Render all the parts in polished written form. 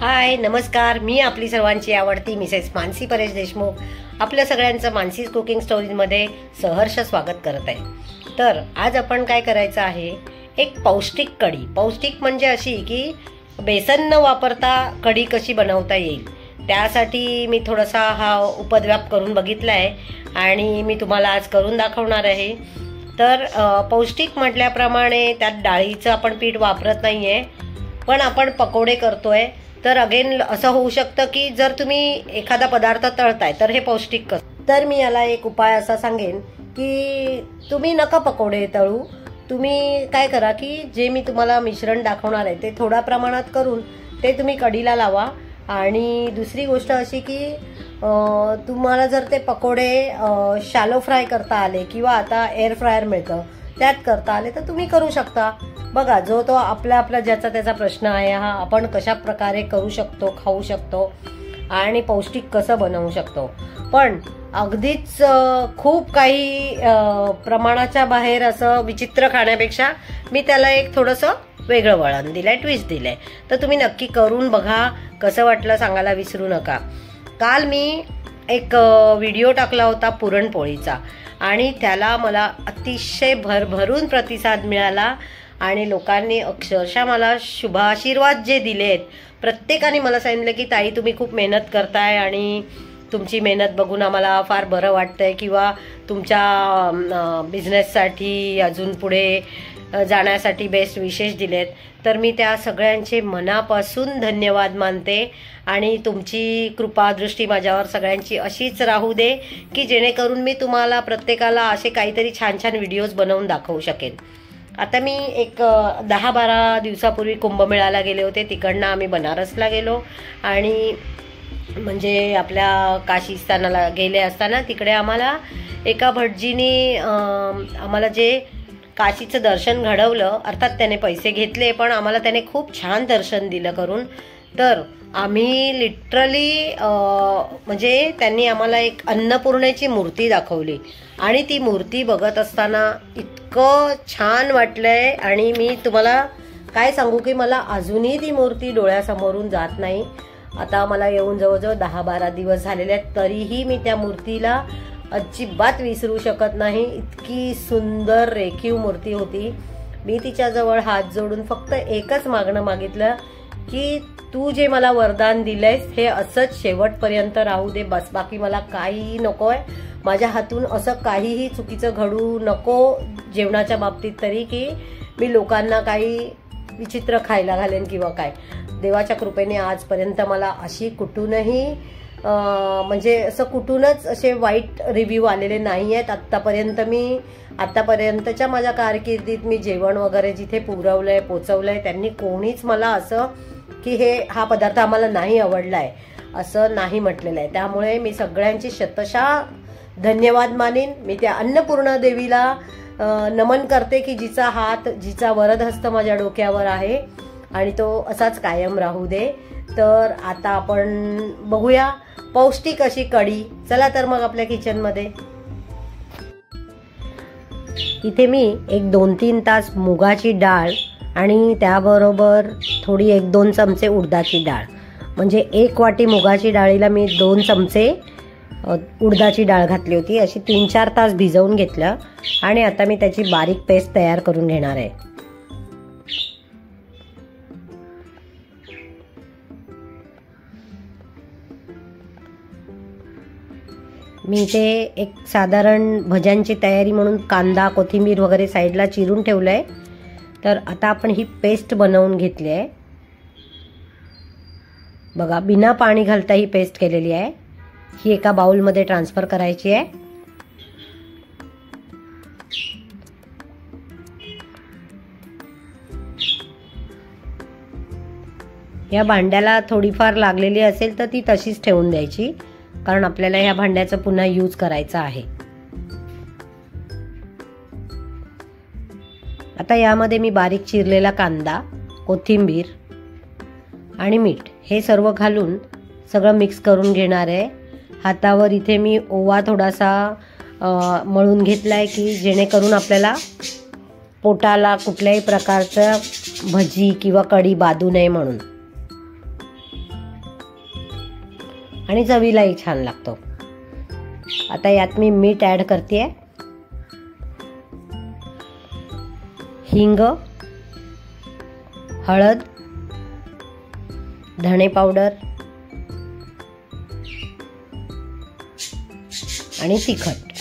हाय नमस्कार, मी आपली सर्वांची आवडती मिसेस मानसी परेश देशमुख आपल्या सगळ्यांचं मानसीज कुकिंग स्टोरीजमध्ये सहर्ष स्वागत करत आहे। तर आज आपण काय करायचं आहे, एक पौष्टिक कढी। पौष्टिक म्हणजे अशी की बेसन न वापरता कढी कशी बनवता येईल, त्यासाठी मी थोडासा हा उपद्व्याप करून बघितला आहे आणि मी तुम्हाला आज करून दाखवणार आहे। तर पौष्टिक म्हटल्याप्रमाणे त्यात डाळीचं आपण पीठ वापरत नाही आहे, पण आपण पकोडे करतोय। तर अगेन असं होऊ शकतं की जर तुम्ही एखादा पदार्थ तळताय तर हे पौष्टिक कसं, तर मी याला एक उपाय असा सांगेन की तुम्ही नका पकोडे तळू। तुम्ही काय करा की जे मी तुम्हाला मिश्रण दाखवणार आहे ते थोड्या प्रमाणात करून ते तुम्ही कढीला लावा। आणि दुसरी गोष्ट अशी की तुम्हाला जर ते पकोडे शॅलो फ्राय करता आले किंवा आता एअर फ्रायर मिळतं त्यात करता आले तर तुम्ही करू शकता। बघा, जो तो आपला ज्याचा त्याचा प्रश्न आहे, हा आपण कशा प्रकारे करू शकतो, खाऊ शकतो आणि पौष्टिक कसं बनवू शकतो। पण अगदीच खूप काही प्रमाणाच्या बाहेर असं विचित्र खाण्यापेक्षा मी त्याला एक थोडंसं वेगळं वळण दिलंय, ट्विस्ट दिलंय। तर तुम्ही नक्की करून बघा, कसं वाटलं सांगायला विसरू नका। काल मी एक व्हिडिओ टाकला होता पुरणपोळीचा आणि त्याला मला अतिशय भरभरून प्रतिसाद मिळाला आणि लोकांनी अक्षरशः मला शुभाशीर्वाद जे दिलेत, प्रत्येकाने मला सांगितलं की ताई तुम्ही खूप मेहनत करताय आणि तुमची मेहनत बघून आम्हाला फार बरं वाटतंय किंवा तुमच्या बिझनेससाठी अजून पुढे जाण्यासाठी बेस्ट विशेष दिलेत। तर मी त्या सगळ्यांचे मनापासून धन्यवाद मानते आणि तुमची कृपादृष्टी माझ्यावर सगळ्यांची अशीच राहू दे की जेणेकरून मी तुम्हाला प्रत्येकाला असे काहीतरी छान छान व्हिडिओज बनवून दाखवू शकेन। आता मी एक 10-12 दिवसापूर्वी कुंभमेळ्याला गेले होते, तिकडनं आम्ही बनारसला गेलो आणि म्हणजे आपल्या काशीस्थानाला गेले असताना तिकडे आम्हाला एका भटजीनी आम्हाला जे काशीचं दर्शन घडवलं, अर्थात त्याने पैसे घेतले पण आम्हाला त्याने खूप छान दर्शन दिलं करून। तर आम्ही लिटरली म्हणजे त्यांनी आम्हाला एक अन्नपूर्णेची मूर्ती दाखवली आणि ती मूर्ती बघत असताना इतकं छान वाटलंय आणि मी तुम्हाला काय सांगू की मला अजूनही ती मूर्ती डोळ्यासमोरून जात नाही। आता मला येऊन जवळजवळ 10-12 दिवस झालेले आहेत, तरीही मी त्या मूर्तीला अजिबात विसरू शकत नाही। इतकी सुंदर रेखीव मूर्ती होती। मी तिच्याजवळ हात जोडून फक्त एकच मागणं मागितलं की तू जे मला वरदान दिलंयस हे असंच शेवटपर्यंत राहू दे, बस बाकी मला काहीही नकोय। माझ्या हातून असं काहीही चुकीचं घडू नको जेवणाच्या बाबतीत तरी, की मी लोकांना काही विचित्र खायला घालेन किंवा काय। देवाच्या कृपेने आजपर्यंत मला अशी कुठूनही म्हणजे असं कुठूनच असे वाईट रिव्ह्यू आलेले नाही आहेत आतापर्यंतच्या माझ्या कारकिर्दीत। मी जेवण वगैरे जिथे पुरवलंय पोचवलंय त्यांनी कोणीच मला असं की हा पदार्थ आम्हाला नाही आवडलाय असं नाही म्हटलेलं आहे। त्यामुळे मी सगळ्यांची शतशः धन्यवाद मानेन। मी त्या अन्नपूर्णा देवीला नमन करते की जिचा हात, जिचा वरदहस्त माझ्या डोक्यावर आहे आणि तो असाच कायम राहू दे। तर आता आपण बघूया पौष्टिक अशी कढी। चला तर मग आपल्या किचनमध्ये। इथे मी एक 2-3 तास मुगाची डाळ आणि त्याबरोबर थोडी 1-2 चमचे उडदाची डाळ, म्हणजे 1 वाटी मुगाची डाळीला मी 2 चमचे उडदाची डाळ घातली होती, अशी 3-4 तास भिजवून घेतलं आणि आता मी त्याची बारीक पेस्ट तयार करून घेणार आहे। मी ते एक साधारण भज्यांची तयारी म्हणून कांदा कोथिंबीर वगैरे साईडला चिरून ठेवलंय। तर आता आपण ही पेस्ट बनवून घेतली आहे। बघा, बिना पाणी घालता ही पेस्ट केलेली आहे। ही एका बाउलमध्ये ट्रान्सफर करायची आहे। या भांड्याला थोडीफार लागलेली असेल तर ती तशीच ठेवून द्यायची, कारण आपल्याला ह्या भांड्याचं पुन्हा यूज करायचं आहे। आता यामध्ये मी बारीक चिरलेला कांदा, कोथिंबीर आणि मीठ हे सर्व घालून सगळं मिक्स करून घेणार आहे। हातावर इथे मी ओवा थोडासा मळून घेतलाय की जेणेकरून आपल्याला पोटाला कुठल्याही प्रकारचं भजी किंवा कढी बाधू नये म्हणून। आणि चवीलाही छान लागतो. आता यात मी मीठ ॲड करते, हिंग, हळद, धणे पावडर आणि तिखट.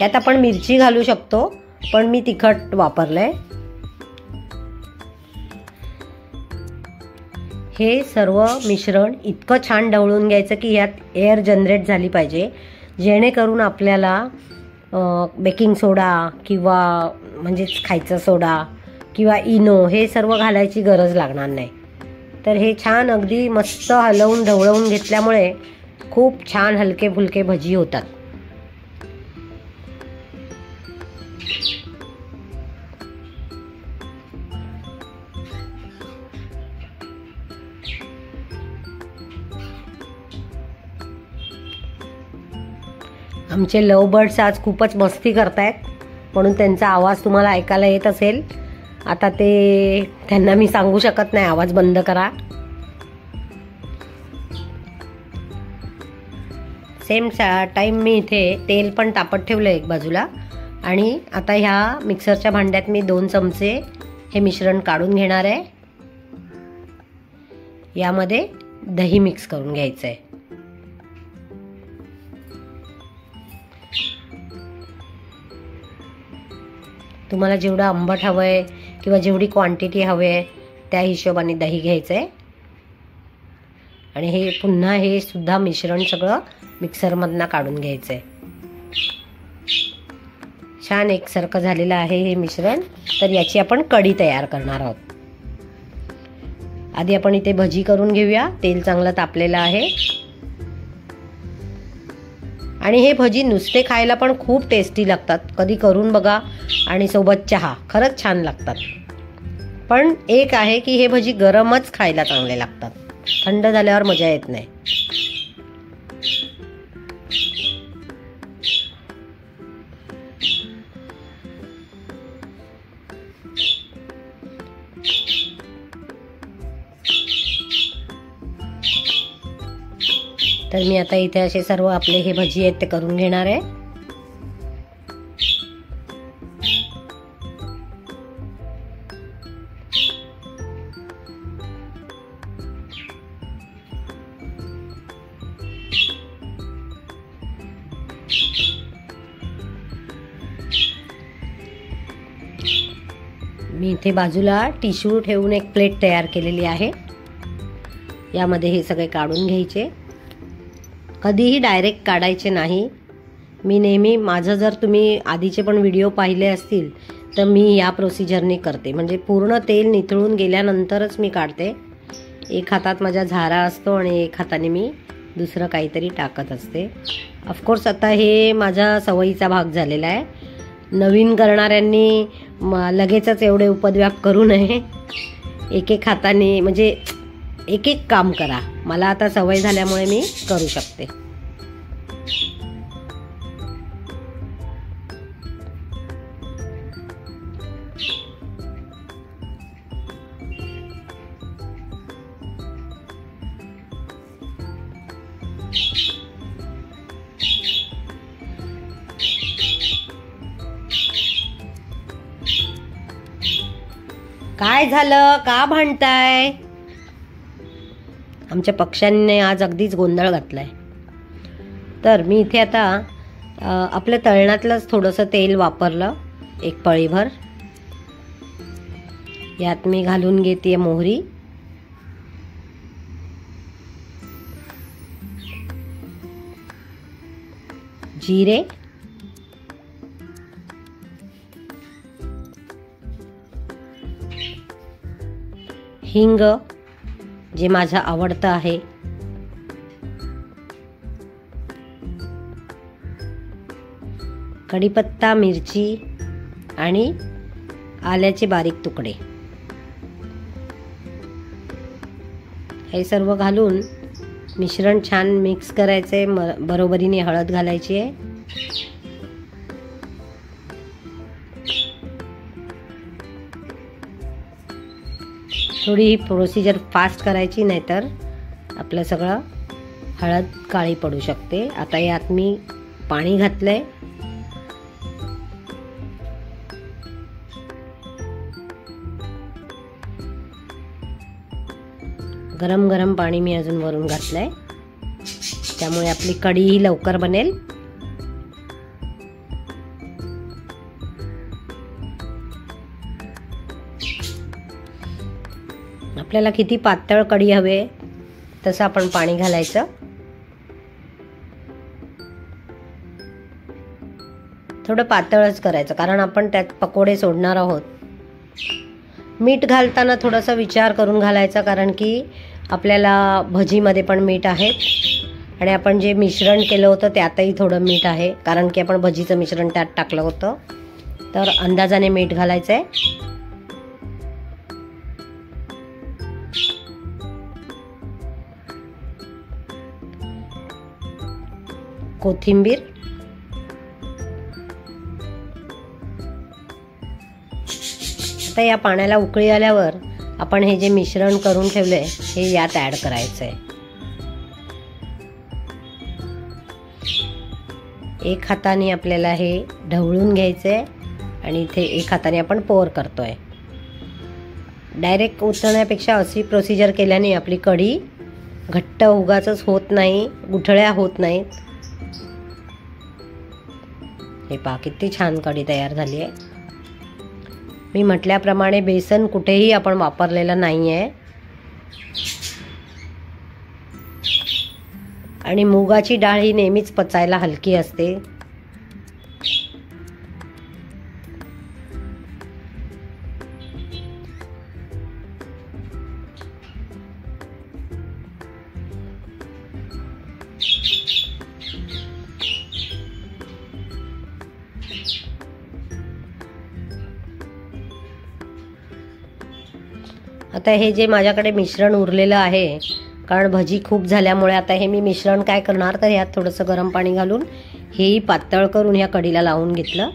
यात आपण मिरची घालू शकतो, पण मी तिखट वापरलंय. हे सर्व मिश्रण इतकं छान ढवळून घ्यायचं की यात एअर जनरेट झाली पाहिजे, जेणेकरून आपल्याला बेकिंग सोडा किंवा म्हणजेच खायचा सोडा किंवा इनो हे सर्व घालायची गरज लागणार नाही. तर हे छान अगदी मस्त हलवून ढवळवून घेतल्यामुळे खूप छान हलके फुलके भजी होतात. आमचे लव बर्ड्स आज खूपच मस्ती करतायत, म्हणून त्यांचा आवाज तुम्हाला ऐकायला येत असेल. आता ते त्यांना मी सांगू शकत नाही आवाज बंद करा. सेम टाइम मी इथे तेल पण तापत ठेवलं एक बाजूला. आणि आता ह्या मिक्सरच्या भांड्यात मी 2 चमचे हे मिश्रण काढून घेणार आहे. यामध्ये दही मिक्स करून घ्यायचं आहे. तुम्हाला जेवढं आंबट हवं आहे किंवा जेवढी क्वांटिटी हवी आहे त्या हिशोबाने दही घ्यायचं आहे. आणि हे पुन्हा हे सुद्धा मिश्रण सगळं मिक्सरमधनं काढून घ्यायचं आहे. छान एकसारखं झालेलं आहे हे मिश्रण. तर याची आपण कढी तयार करणार आहोत. आधी आपण इथे भजी करून घेऊया. तेल चांगलं तापलेलं आहे. आणि हे भजी नुसते खायला पण खूप टेस्टी लागतात. कधी करून बघा आणि सोबत चहा, खरंच छान लागतात. पण एक आहे की हे भजी गरमच खायला चांगले लागतात, थंड झाल्यावर मजा येत नाही. तर मी आता इथे असे सर्व आपले हे भजी आहेत ते करून घेणार आहे. मी इथे बाजूला टिश्यू ठेवून एक प्लेट तयार केलेली आहे. यामध्ये हे सगळे काढून घ्यायचे. कधीही डायरेक्ट काढायचे नाही. मी नेहमी माझं जर तुम्ही आधीचे पण व्हिडिओ पाहिले असतील तर मी या प्रोसिजरने करते. म्हणजे पूर्ण तेल निथळून गेल्यानंतरच मी काढते. एक हातात माझ्या झारा असतो आणि एक हाताने मी दुसरं काहीतरी टाकत असते. ऑफकोर्स आता हे माझ्या सवयीचा भाग झालेला आहे. नवीन करणाऱ्यांनी लगेचच एवढे उपद्व्याप करू नये. एक एक हाताने म्हणजे एक एक काम करा. मला आता सवय झाल्यामुळे मी करू शकते. काय झालं, का भांडताय? आमच्या पक्ष्यांनी आज अगदीच गोंधळ घातलाय. तर मी इथे आता आपल्या तळणातलंच थोडंसं तेल वापरलं, एक पळीभर. यात मी घालून घेते मोहरी, जिरे, हिंग जे माझं आवडतं आहे, कढीपत्ता, मिरची आणि आल्याचे बारीक तुकडे हे सर्व घालून मिश्रण छान मिक्स करायचे. बरोबरीने हळद घालायची आहे. थोडी ही प्रोसिजर फास्ट करायची, नाहीतर आपलं सगळं हळद काळी पडू शकते. आता यात मी पाणी घातलंय. गरम गरम पाणी मी अजून वरून घातलंय, त्यामुळे आपली कढी ही लवकर बनेल. आपल्याला किती पातळ कढी हवे तसं आपण पाणी घालायचं. थोडं पातळच करायचं, कारण आपण त्यात पकोडे सोडणार आहोत. मीठ घालताना थोडासा विचार करून घालायचा, कारण की आपल्याला भजीमध्ये पण मीठ आहे आणि आपण जे मिश्रण केलं होतं त्यातही थोडं मीठ आहे, कारण की आपण भजीचं मिश्रण त्यात टाकलं होतं. तर अंदाजाने मीठ घालायचं आहे. कोथिंबीर, आता या पाण्याला उकळी आल्यावर आपण हे जे मिश्रण करून ठेवलंय हे यात ऍड करायचंय. एक हाताने आपल्याला हे ढवळून घ्यायचंय आणि इथे एक हाताने आपण पोर करतोय. डायरेक्ट उचलण्यापेक्षा अशी प्रोसिजर केल्याने आपली कढी घट्ट उगाचच होत नाही, गुठळ्या होत नाहीत. हे पहा किती छान कढी तयार झाली आहे. मी म्हटल्याप्रमाणे बेसन कुठेही आपण वापरलेलं नाही आहे आणि मुगाची डाळ ही नेहमीच पचायला हलकी असते. आता हे जे माझ्याकडे मिश्रण उरलेलं आहे, कारण भजी खूप झाल्यामुळे आता हे मी मिश्रण काय करणार, तर ह्यात थोडंसं गरम पाणी घालून हेही पातळ करून ह्या कढीला लावून घेतलं,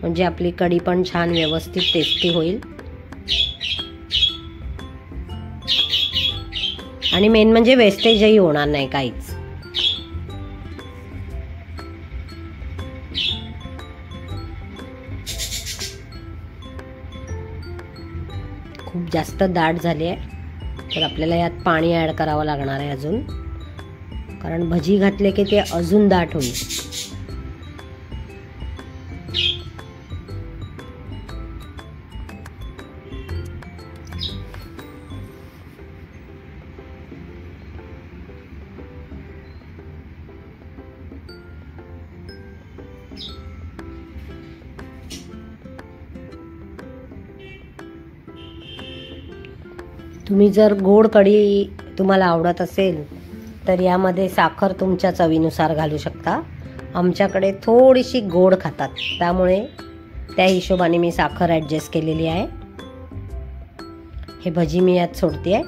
म्हणजे आपली कढी पण छान व्यवस्थित टेस्टी होईल. आणि मेन म्हणजे वेस्टेजही होणार नाही काहीच. खूप जास्त दाट झाली आहे, तर आपल्याला यात पाणी ॲड करावं लागणार आहे अजून, कारण भजी घातले की ते अजून दाट होईल. तुम्ही जर गोड कढी तुम्हाला आवडत असेल तर यामध्ये साखर तुमच्या चवीनुसार घालू शकता. आमच्याकडे थोडीशी गोड खातात, त्यामुळे त्या हिशोबाने मी साखर ॲडजस्ट केलेली आहे. हे भजी मी यात सोडते आहे.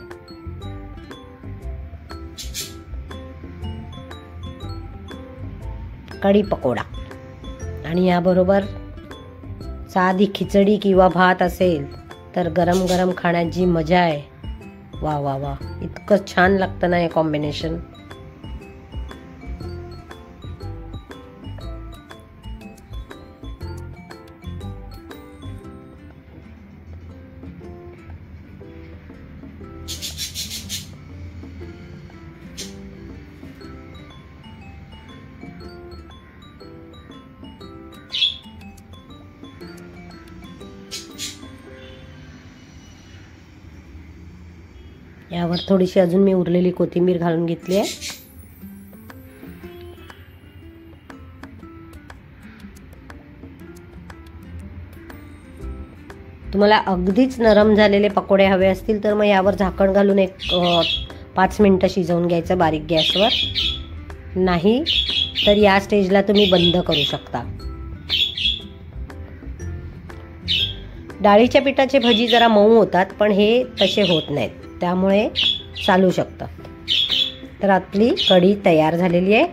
कढी पकोडा आणि याबरोबर साधी खिचडी किंवा भात असेल तर गरम गरम खाण्याची मजा आहे. वा वा वा, इतकं छान लागतं ना हे कॉम्बिनेशन. यावर थोडीशी अजून मी उरलेली कोथिंबीर घालून घेतली आहे. तुम्हाला अगदीच नरम झालेले पकोडे हवे असतील तर मग यावर झाकण घालून एक 5 मिनिटं शिजवून घ्यायचं बारीक गॅसवर. नाही तर या स्टेजला तुम्ही बंद करू शकता. डाळीच्या पिठाचे भजी जरा मऊ होतात, पण हे तसे होत नाहीत, त्यामुळे चालू शकतं. तर आपली कढी तयार झालेली आहे.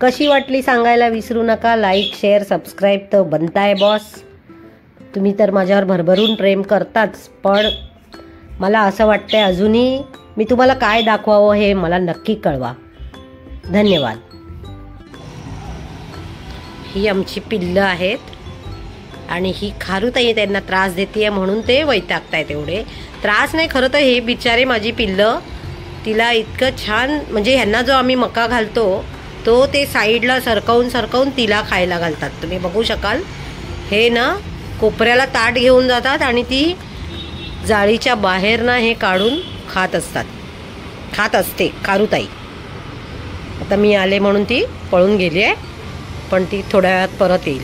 कशी वाटली सांगायला विसरू नका. लाईक, शेअर, सबस्क्राईब तर बनताय बॉस. तुम्ही तर माझ्यावर भरभरून प्रेम करताच, पण मला असं वाटतंय अजूनही मी तुम्हाला काय दाखवावं हे मला नक्की कळवा. धन्यवाद. ही आमची पिल्लं आहेत आणि ही खारुताई त्यांना त्रास देते म्हणून ते वैतागतायत. एवढे त्रास नाही, खरं तर हे बिचारे माझी पिल्लं तिला इतकं छान, म्हणजे ह्यांना जो आम्ही मका घालतो तो ते साईडला सरकवून तिला खायला घालतात. तुम्ही बघू शकाल, हे ना कोपऱ्याला ताट घेऊन जातात आणि ती जाळीच्या बाहेर ना हे काढून खात असते खारुताई. आता मी आले म्हणून ती पळून गेली आहे, पण ती थोड्या वेळात परत येईल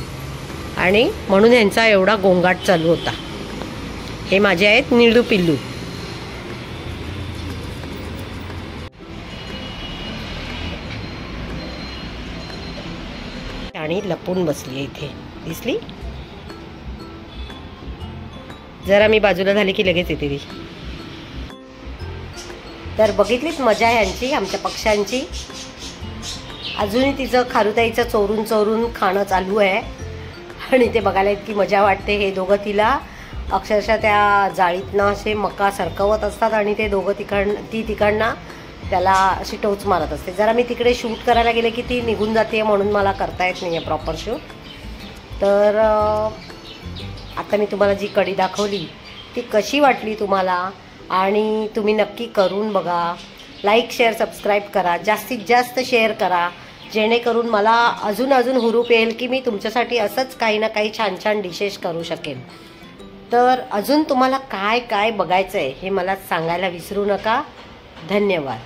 आणि म्हणून ह्यांचा एवढा गोंगाट चालू होता. हे माझे आहेत निळू पिल्लू. आणि लपून बसली आहे इथे, दिसली? जरा मी बाजूला झाली की लगेच येते ती. तर बघितलीच मजा यांची, आमच्या पक्ष्यांची. अजूनही तिचं खारुताईचं चोरून खाणं चालू आहे आणि ते बघायला इतकी मजा वाटते. हे दोघं तिला अक्षरशः त्या जाळीतनं असे मका सरकवत असतात आणि ते दोघं तिकडनं त्याला अशी टोच मारत असते. जरा मी तिकडे शूट करायला गेले की ती निघून जाते म्हणून मला करता येत नाही आहे प्रॉपर शूट. तर आता मी तुम्हाला जी कढी दाखवली ती कशी वाटली तुम्हाला, आणि तुम्ही नक्की करून बघा. लाईक शेअर सबस्क्राईब करा, जास्तीत जास्त शेअर करा, जेणेकरून मला अजून हुरूप येईल की मी तुमच्यासाठी असंच काही ना काही छान छान डिशेस करू शकेन. तर अजून तुम्हाला काय काय बघायचं आहे हे मला सांगायला विसरू नका. धन्यवाद.